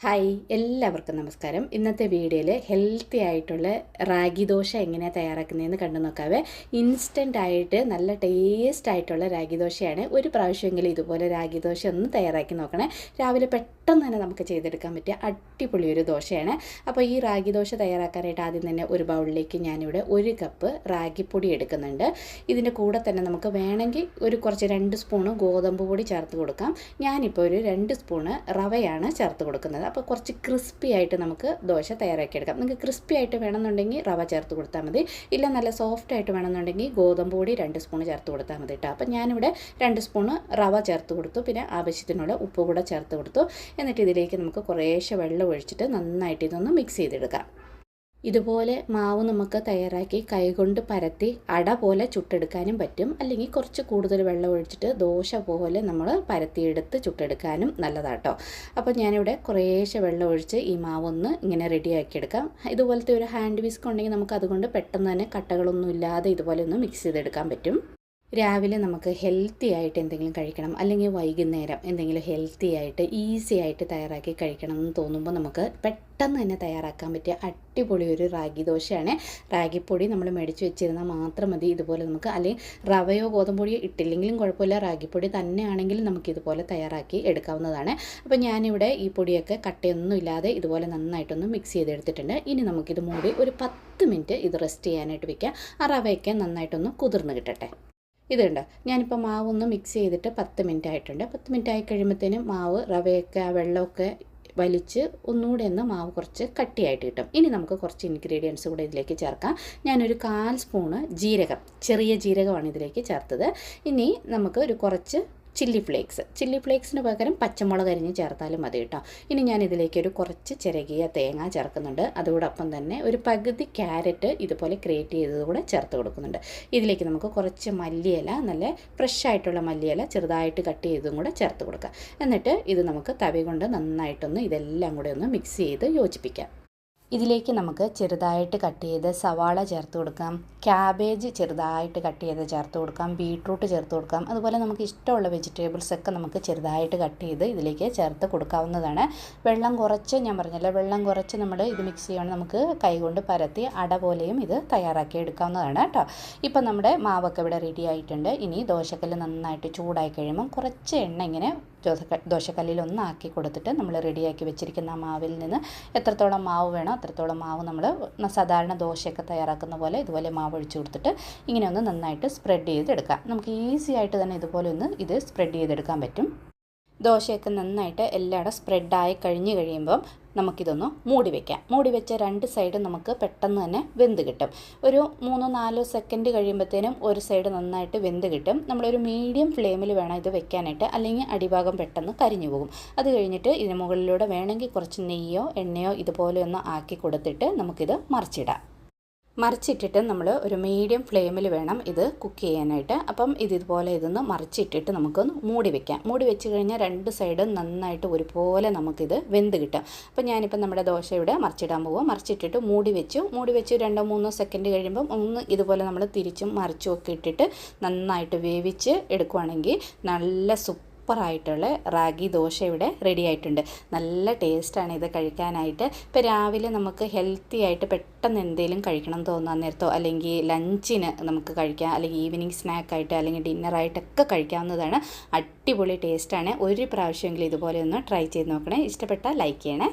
Hi എല്ലാവർക്കും നമസ്കാരം. ഇന്നത്തെ വീഡിയോയിൽ ഹെൽത്തി ആയിട്ടുള്ള റാഗി ദോശ എങ്ങനെയാണ് തയ്യാറാക്കുന്നതെന്ന് കണ്ടു നോക്കാവേ. ഇൻസ്റ്റൻ്റ് ആയിട്ട് നല്ല ടേസ്റ്റ് ആയിട്ടുള്ള റാഗി ദോശയാണ്. ഒരു പ്രാവശ്യമെങ്കിലും ഇതുപോലെ റാഗി ദോശ ഒന്ന് തയ്യാറാക്കി നോക്കണേ. രാവിലെ പെട്ടെന്ന് തന്നെ നമുക്ക് ചെയ്തെടുക്കാൻ പറ്റിയ അടിപൊളി ഒരു ദോശയാണ്. അപ്പോൾ ഈ റാഗി ദോശ തയ്യാറാക്കാനായിട്ട് ആദ്യം തന്നെ ഒരു ബൗളിലേക്ക് ഞാനിവിടെ 1 കപ്പ് റാഗിപ്പൊടി എടുക്കുന്നുണ്ട്. ഇതിൻ്റെ കൂടെ തന്നെ നമുക്ക് വേണമെങ്കിൽ കുറച്ച് 2 സ്പൂണ് ഗോതമ്പ് പൊടി ചേർത്ത് കൊടുക്കാം. ഞാനിപ്പോൾ ഒരു 2 സ്പൂണ് റവയാണ് ചേർത്ത് കൊടുക്കുന്നത്. അപ്പോൾ കുറച്ച് ക്രിസ്പി ആയിട്ട് നമുക്ക് ദോശ തയ്യാറാക്കിയെടുക്കാം. നിങ്ങൾക്ക് ക്രിസ്പി ആയിട്ട് വേണമെന്നുണ്ടെങ്കിൽ റവ ചേർത്ത് കൊടുത്താൽ മതി. ഇല്ല നല്ല സോഫ്റ്റ് ആയിട്ട് വേണമെന്നുണ്ടെങ്കിൽ ഗോതമ്പ് പൊടി 2 സ്പൂൺ ചേർത്ത് കൊടുത്താൽ മതി കേട്ടോ. അപ്പോൾ ഞാനിവിടെ 2 സ്പൂണ് റവ ചേർത്ത് കൊടുത്തു. പിന്നെ ആവശ്യത്തിനുള്ള ഉപ്പ് കൂടെ ചേർത്ത് കൊടുത്തു. എന്നിട്ട് ഇതിലേക്ക് നമുക്ക് കുറേശ്ശെ വെള്ളം ഒഴിച്ചിട്ട് നന്നായിട്ട് ഇതൊന്ന് മിക്സ് ചെയ്തെടുക്കാം. ഇതുപോലെ മാവ് നമുക്ക് തയ്യാറാക്കി കൈകൊണ്ട് പരത്തി അട പോലെ ചുട്ടെടുക്കാനും പറ്റും. അല്ലെങ്കിൽ കുറച്ച് കൂടുതൽ വെള്ളം ഒഴിച്ചിട്ട് ദോശ പോലെ നമ്മൾ പരത്തിയെടുത്ത് ചുട്ടെടുക്കാനും നല്ലതാട്ടോ. അപ്പോൾ ഞാനിവിടെ കുറേശ്ശെ വെള്ളം ഒഴിച്ച് ഈ മാവൊന്ന് ഇങ്ങനെ റെഡിയാക്കിയെടുക്കാം. ഇതുപോലത്തെ ഒരു ഹാൻഡ് വിസ്ക് ഉണ്ടെങ്കിൽ നമുക്ക് അതുകൊണ്ട് പെട്ടെന്ന് തന്നെ കട്ടകളൊന്നും ഇല്ലാതെ ഇതുപോലെ ഒന്ന് മിക്സ് ചെയ്തെടുക്കാൻ പറ്റും. രാവിലെ നമുക്ക് ഹെൽത്തി ആയിട്ട് എന്തെങ്കിലും കഴിക്കണം, അല്ലെങ്കിൽ വൈകുന്നേരം എന്തെങ്കിലും ഹെൽത്തി ആയിട്ട് ഈസി ആയിട്ട് തയ്യാറാക്കി കഴിക്കണം എന്ന് തോന്നുമ്പോൾ നമുക്ക് പെട്ടെന്ന് തന്നെ തയ്യാറാക്കാൻ പറ്റിയ അടിപൊളി ഒരു റാഗി ദോശയാണ്. റാഗിപ്പൊടി നമ്മൾ മേടിച്ച് വെച്ചിരുന്നാൽ മാത്രം മതി. ഇതുപോലെ നമുക്ക് അല്ലെങ്കിൽ റവയോ ഗോതമ്പൊടിയോ ഇട്ടില്ലെങ്കിലും കുഴപ്പമില്ല, റാഗിപ്പൊടി തന്നെയാണെങ്കിലും നമുക്ക് ഇതുപോലെ തയ്യാറാക്കി എടുക്കാവുന്നതാണ്. അപ്പോൾ ഞാനിവിടെ ഈ പൊടിയൊക്കെ കട്ടയൊന്നും ഇല്ലാതെ ഇതുപോലെ നന്നായിട്ടൊന്ന് മിക്സ് ചെയ്തെടുത്തിട്ടുണ്ട്. ഇനി നമുക്കിത് മൂടി ഒരു 10 മിനിറ്റ് ഇത് റെസ്റ്റ് ചെയ്യാനായിട്ട് വയ്ക്കാം. ആ റവയൊക്കെ നന്നായിട്ടൊന്ന് കുതിർന്ന് കിട്ടട്ടെ. ഇതുണ്ട്, ഞാനിപ്പോൾ മാവൊന്ന് മിക്സ് ചെയ്തിട്ട് 10 മിനിറ്റ് ആയിട്ടുണ്ട്. 10 മിനിറ്റ് ആയി കഴിയുമ്പോഴത്തേനും മാവ് റവയൊക്കെ ആ വെള്ളമൊക്കെ വലിച്ച് ഒന്നുകൂടെ ഒന്ന് മാവ് കുറച്ച് കട്ടിയായിട്ട് കിട്ടും. ഇനി നമുക്ക് കുറച്ച് ഇൻഗ്രീഡിയൻസ് കൂടെ ഇതിലേക്ക് ചേർക്കാം. ഞാനൊരു 1/4 സ്പൂണ് ജീരകം, ചെറിയ ജീരകമാണ് ഇതിലേക്ക് ചേർത്തത്. ഇനി നമുക്ക് ഒരു കുറച്ച് ചില്ലി ഫ്ലേക്സിന് പകരം പച്ചമുളക് അരിഞ്ഞ് ചേർത്താലും മതി കേട്ടോ. ഇനി ഞാൻ ഇതിലേക്ക് ഒരു കുറച്ച് ചിരകിയ തേങ്ങ ചേർക്കുന്നുണ്ട്. അതോടൊപ്പം തന്നെ ഒരു പകുതി ക്യാരറ്റ് ഇതുപോലെ ഗ്രേറ്റ് ചെയ്തത് കൂടെ ചേർത്ത് കൊടുക്കുന്നുണ്ട്. ഇതിലേക്ക് നമുക്ക് കുറച്ച് മല്ലിയില, നല്ല ഫ്രഷ് ആയിട്ടുള്ള മല്ലിയില ചെറുതായിട്ട് കട്ട് ചെയ്തതും കൂടെ ചേർത്ത് കൊടുക്കാം. എന്നിട്ട് ഇത് നമുക്ക് തവി കൊണ്ട് നന്നായിട്ടൊന്ന് ഇതെല്ലാം കൂടെ ഒന്ന് മിക്സ് ചെയ്ത് യോജിപ്പിക്കാം. ഇതിലേക്ക് നമുക്ക് ചെറുതായിട്ട് കട്ട് ചെയ്ത് സവാള ചേർത്ത് കൊടുക്കാം, ക്യാബേജ് ചെറുതായിട്ട് കട്ട് ചെയ്ത് ചേർത്ത് കൊടുക്കാം, ബീട്രൂട്ട് ചേർത്ത് കൊടുക്കാം. അതുപോലെ നമുക്ക് ഇഷ്ടമുള്ള വെജിറ്റബിൾസൊക്കെ നമുക്ക് ചെറുതായിട്ട് കട്ട് ചെയ്ത് ഇതിലേക്ക് ചേർത്ത് കൊടുക്കാവുന്നതാണ്. വെള്ളം കുറച്ച്, ഞാൻ പറഞ്ഞല്ലോ, വെള്ളം കുറച്ച് നമ്മൾ ഇത് മിക്സ് ചെയ്യുകയാണെങ്കിൽ നമുക്ക് കൈകൊണ്ട് പരത്തി അട പോലെയും ഇത് തയ്യാറാക്കി എടുക്കാവുന്നതാണ് കേട്ടോ. ഇപ്പം നമ്മുടെ മാവൊക്കെ ഇവിടെ റെഡി ആയിട്ടുണ്ട്. ഇനി ദോശക്കല്ല് നന്നായിട്ട് ചൂടായി കഴിയുമ്പം കുറച്ച് എണ്ണ ഇങ്ങനെ ദോശക്കല്ലിൽ ഒന്ന് ആക്കി കൊടുത്തിട്ട് നമ്മൾ റെഡിയാക്കി വെച്ചിരിക്കുന്ന ആ മാവിൽ നിന്ന് എത്രത്തോളം മാവ് വേണോ അത്രത്തോളം മാവ് നമ്മൾ സാധാരണ ദോശയൊക്കെ തയ്യാറാക്കുന്ന പോലെ ഇതുപോലെ മാവ് ഒഴിച്ചു കൊടുത്തിട്ട് ഇങ്ങനെ ഒന്ന് നന്നായിട്ട് സ്പ്രെഡ് ചെയ്തെടുക്കാം. നമുക്ക് ഈസി ആയിട്ട് തന്നെ ഇതുപോലെ ഒന്ന് ഇത് സ്പ്രെഡ് ചെയ്തെടുക്കാൻ പറ്റും. ദോശയൊക്കെ നന്നായിട്ട് എല്ലായിടും സ്പ്രെഡായി കഴിയുമ്പം നമുക്കിതൊന്ന് മൂടി വയ്ക്കാം. മൂടി വെച്ച 2 സൈഡും നമുക്ക് പെട്ടെന്ന് തന്നെ വെന്ത് കിട്ടും. ഒരു 3-4 സെക്കൻഡ് കഴിയുമ്പോഴത്തേനും ഒരു സൈഡ് നന്നായിട്ട് വെന്ത് കിട്ടും. നമ്മളൊരു മീഡിയം ഫ്ലെയിമിൽ വേണം ഇത് വെക്കാനായിട്ട്, അല്ലെങ്കിൽ അടിഭാഗം പെട്ടെന്ന് കരിഞ്ഞു പോകും. അത് കഴിഞ്ഞിട്ട് ഇതിന് മുകളിലൂടെ വേണമെങ്കിൽ കുറച്ച് നെയ്യോ എണ്ണയോ ഇതുപോലെ ഒന്ന് ആക്കി കൊടുത്തിട്ട് നമുക്കിത് മറിച്ചിടാം. മറിച്ചിട്ടിട്ട് നമ്മൾ ഒരു മീഡിയം ഫ്ലെയിമിൽ വേണം ഇത് കുക്ക് ചെയ്യാനായിട്ട്. അപ്പം ഇതുപോലെ ഇതൊന്ന് മറിച്ചിട്ടിട്ട് നമുക്കൊന്ന് മൂടി വെക്കാം. മൂടി വെച്ച് കഴിഞ്ഞാൽ 2 സൈഡും നന്നായിട്ട് ഒരുപോലെ നമുക്കിത് വെന്ത് കിട്ടും. അപ്പം ഞാനിപ്പം നമ്മുടെ ദോശ ഇവിടെ മറിച്ചിടാൻ പോവുക. മറിച്ചിട്ടിട്ട് മൂടി വെച്ച് 2-3 സെക്കൻഡ് കഴിയുമ്പം ഒന്ന് ഇതുപോലെ നമ്മൾ തിരിച്ചും മറിച്ചും ഒക്കെ ഇട്ടിട്ട് നന്നായിട്ട് വേവിച്ച് എടുക്കുവാണെങ്കിൽ നല്ല സൂപ്പറായിട്ടുള്ള റാഗി ദോശ ഇവിടെ റെഡി ആയിട്ടുണ്ട്. നല്ല ടേസ്റ്റാണ് ഇത് കഴിക്കാനായിട്ട്. ഇപ്പോൾ രാവിലെ നമുക്ക് ഹെൽത്തി ആയിട്ട് പെട്ടെന്ന് എന്തെങ്കിലും കഴിക്കണം തോന്നാൻ നേരത്തോ, അല്ലെങ്കിൽ ലഞ്ചിന് നമുക്ക് കഴിക്കാം, അല്ലെങ്കിൽ ഈവനിങ് സ്നാക്കായിട്ട്, അല്ലെങ്കിൽ ഡിന്നറായിട്ടൊക്കെ കഴിക്കാവുന്നതാണ്. അടിപൊളി ടേസ്റ്റാണ്. ഒരു പ്രാവശ്യമെങ്കിലും ഇതുപോലെ ഒന്ന് ട്രൈ ചെയ്ത് നോക്കണേ. ഇഷ്ടപ്പെട്ടാൽ ലൈക്ക് ചെയ്യണേ.